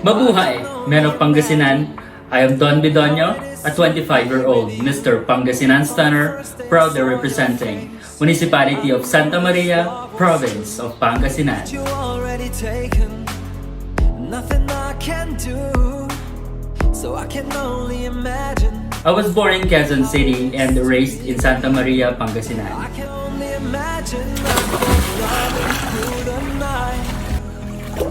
Mabuhay! Men of Pangasinan, I am Don Bidonio, a 25-year-old Mr. Pangasinan Stunner, proudly representing Municipality of Santa Maria, Province of Pangasinan. You already taken, nothing I can do, so I can only imagine. I was born in Quezon City and raised in Santa Maria, I Pangasinan. can only imagine us both loving through the night.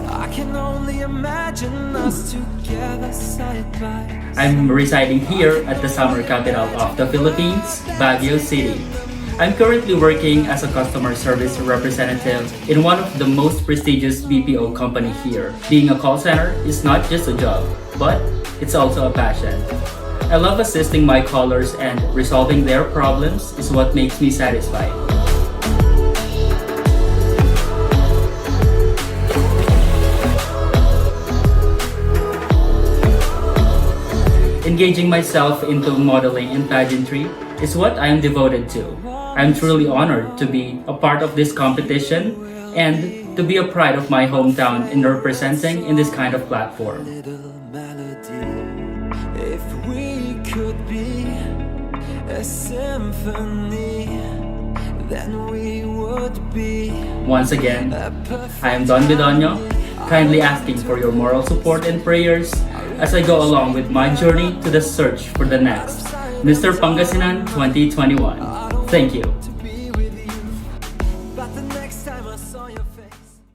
I can only imagine us together side by side. I'm residing here at the summer capital of the Philippines, Baguio City. I'm currently working as a customer service representative in one of the most prestigious BPO company here. Being a call center is not just a job, but it's also a passion. I love assisting my callers and resolving their problems is what makes me satisfied. Engaging myself into modeling and pageantry is what I am devoted to. I'm truly honored to be a part of this competition and to be a pride of my hometown in representing in this kind of platform. Little melody, if we could be a symphony, then we would be Once again, a perfect. I am Don Bidonio, kindly asking for your moral support and prayers as I go along with my journey to the search for the next Mr. Pangasinan 2021. Thank you.